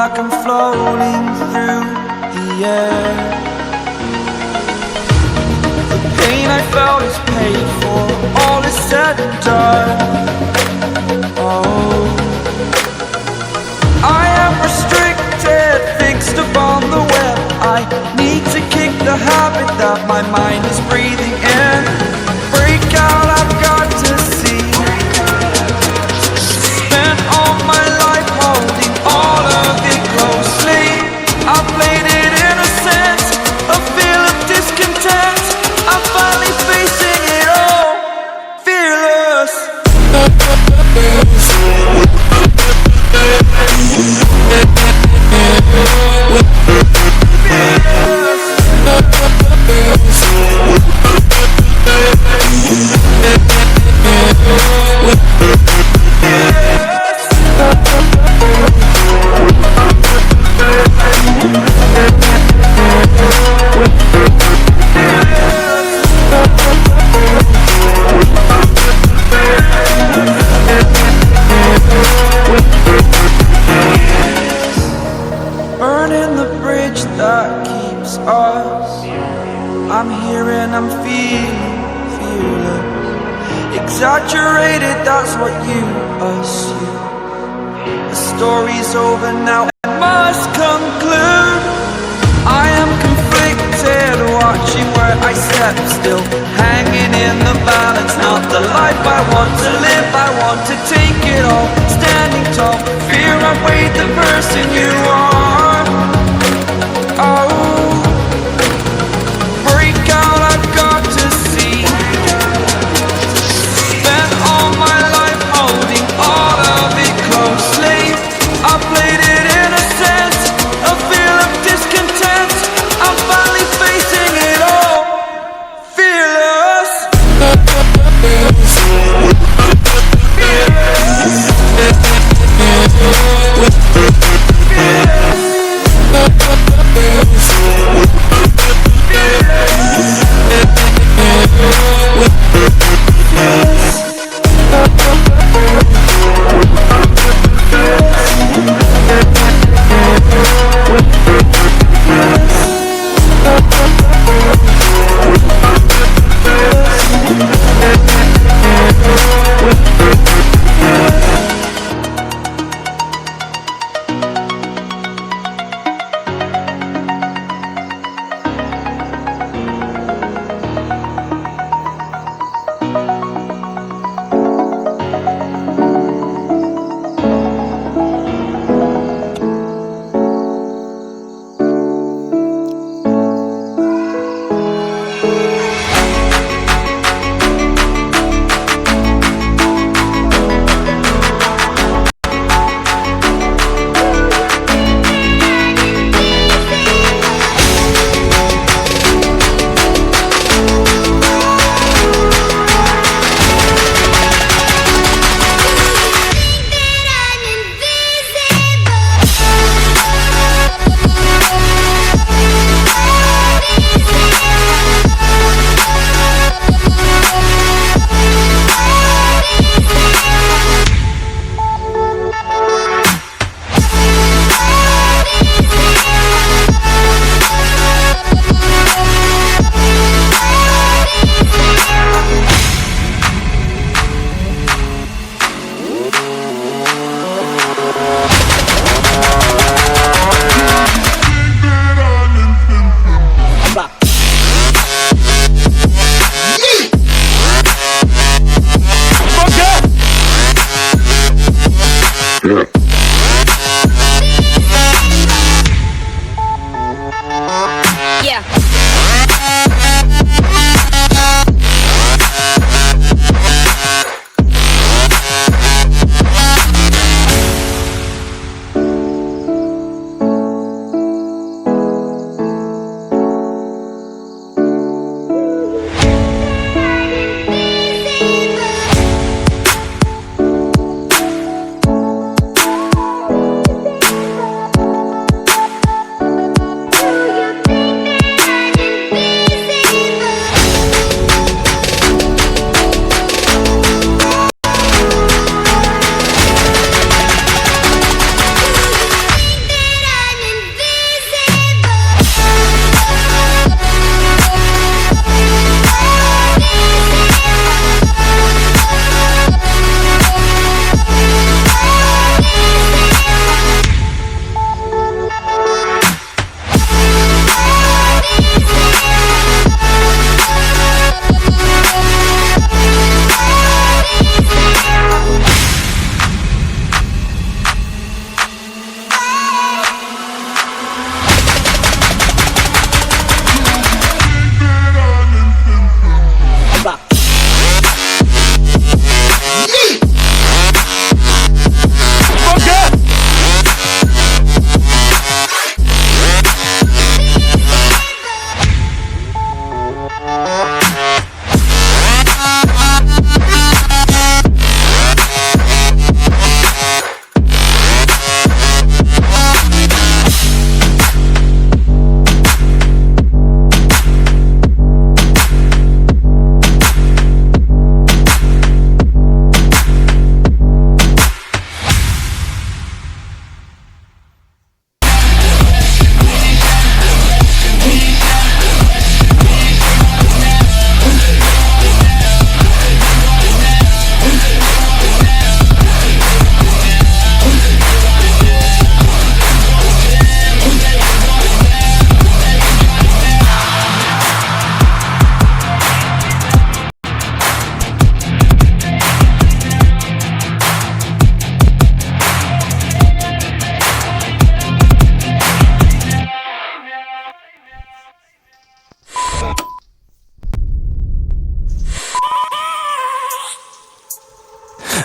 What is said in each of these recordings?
like I'm floating through the air. The pain I felt is paid for, all is said and done. Oh, I am restricted, fixed upon the web. I need to kick the habit that my mind is breathing in. Break out, I've got to see. Spent all my life holding all of it closely. I played it innocent, a feel of discontent. I'm finally facing it all, fearless. Burning the bridge that keeps us. I'm here and I'm feeling fearless. Exaggerated, that's what you assume. The story's over now and must conclude. I am conflicted, watching where I step still, hanging in the balance. Not the life I want to live, I want to take it all. Standing tall, fear I've weighed the person you are. Oh, break out, I've got to see. Spent all my life holding all of it closely. I played it innocent, a feel of discontent. I'm finally facing it all, fearless.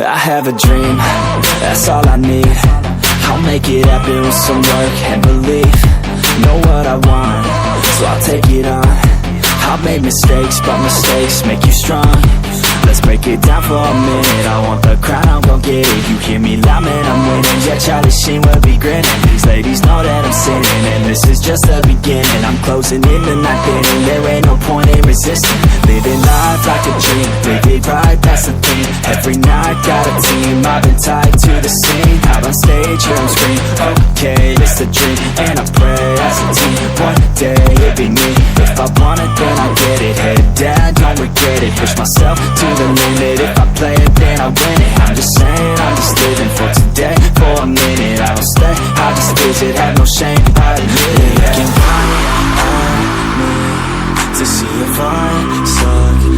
I have a dream, that's all I need. I'll make it happen with some work and belief. Know what I want, so I'll take it on. I've made mistakes, but mistakes make you strong. Let's break it down for a minute. I want the crown, I'm gon' get it. You hear me loud, man, I'm winning. Yeah, Charlie Sheen will be grinning. These ladies know that I'm sinning, and this is just the beginning. I'm closing in the ninth inning. There ain't no point in resisting. Living life like a dream, live it right, that's the thing. Every night, got a team, I've been tied to the scene. Out on stage, hear them scream, okay, it's a dream. And I pray as a team, one day it'll be me. If I want it, then I get it. Head down, don't regret it. Push myself to the limit. If I play it, then I win it. I'm just saying, I'm just living for today. For a minute, I don't stay, I just visit. Have no shame, I admit it. Looking right at me to see if I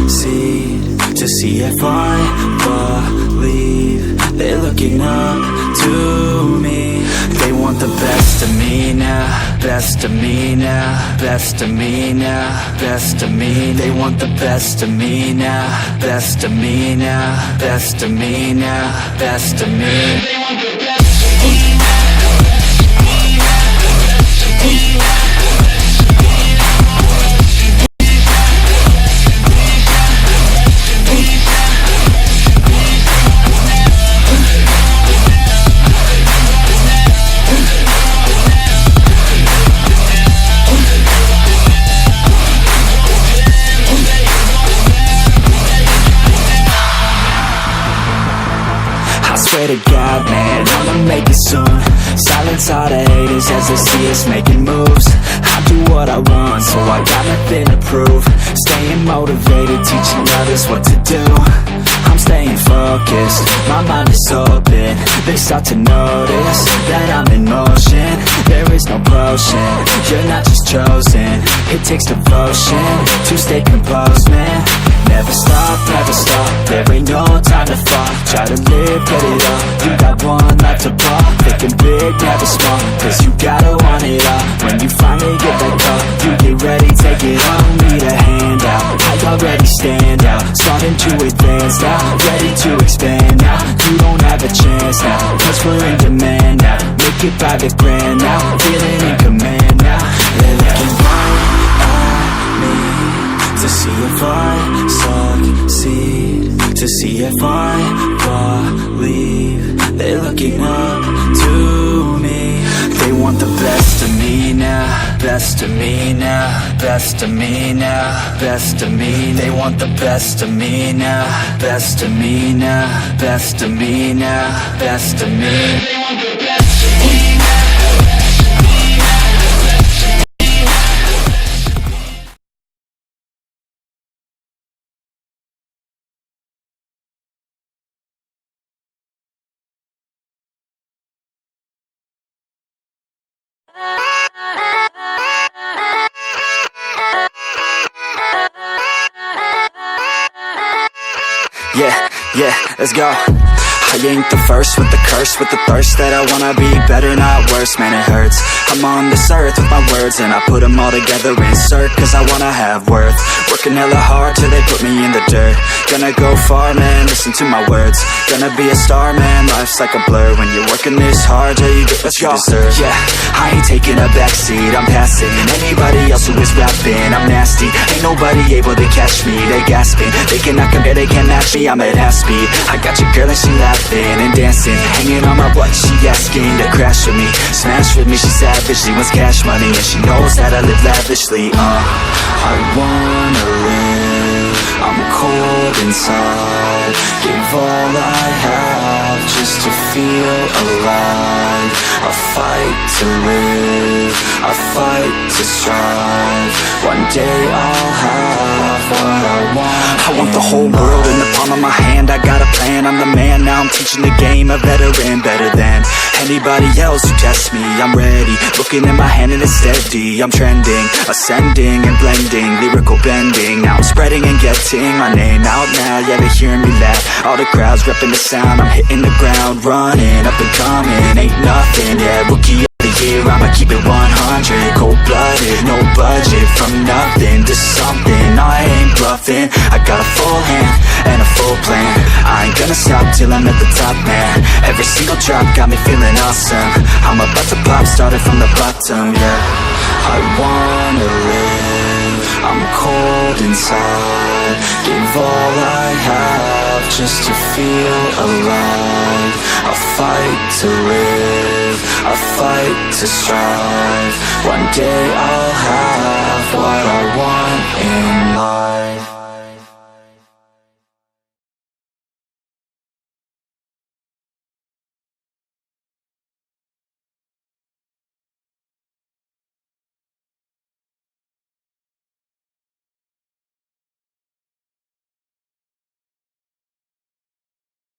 succeed, to see if I believe. They're looking up to me. They want the best of me now, best of me now, best of me now, best of me. They want the best of me now, best of me now, best of me now, best of me. They want the best of me. Swear to God, man, I'ma make it soon. Silence all the haters as they see us making moves. I do what I want, so I got nothing to prove. Staying motivated, teaching others what to do. I'm staying focused, my mind is open. They start to notice that I'm in motion. There is no potion, you're not just chosen. It takes devotion to stay composed, man. Never stop, there ain't no time to fall. Try to live, get it all, you got one life to ball. Thinking big, never small, cause you gotta want it all. When you finally get that call, you get ready, take it on. Need a handout, I already stand out. Starting to advance now, ready to expand now. You don't have a chance now, cause we're in demand now. Make it by the grand now, feeling in command now. They're looking right at me to see if I succeed, to see if I believe. They're looking up to me. They want the best of me now, best of me now, best of me now, best of me. They want the best of me now, best of me now, best of me now, best of me. They want the best of me. Yeah, let's go. I ain't the first with the curse, with the thirst that I wanna be better, not worse, man it hurts. I'm on this earth with my words and I put them all together, insert, cause I wanna have worth. Working hella hard till they put me in the dirt. Gonna go far, man, listen to my words. Gonna be a star, man, life's like a blur. When you're working this hard, yeah, you get what you deserve. Yeah, I ain't taking a backseat, I'm passing anybody else who is rapping. I'm nasty, ain't nobody able to catch me. They gasping, they cannot compare, they can't match me. I'm at half speed, I got your girl and she laughing and dancing, hanging on my butt, she asking to crash with me, smash with me. She savage, she wants cash money and she knows that I live lavishly. I wanna live, I'm cold inside. Give all I have just to feel alive. I fight to live, I fight to strive. One day I'll have what I want. I want the whole world in the palm of my hand. I got a plan, I'm the man. Now I'm teaching the game, a veteran, better than anybody else who tests me. I'm ready, looking in my hand and it's steady. I'm trending, ascending and blending, lyrical bending. Now I'm spreading and getting my name out now. Yeah, they hearing me laugh, all the crowds repping the sound. I'm hitting the ground, running, up and coming, ain't nothing. Yeah, rookie of the here, I'ma keep it 100. Cold-blooded, no budget. From nothing to something, I ain't bluffing. I got a full hand and a full plan. I ain't gonna stop till I'm at the top, man. Every single drop got me feeling awesome. I'm about to pop, started from the bottom, yeah. I wanna live, I'm cold inside. Give all I have just to feel alive. I fight to live, I fight to strive. One day I'll have what I want in life.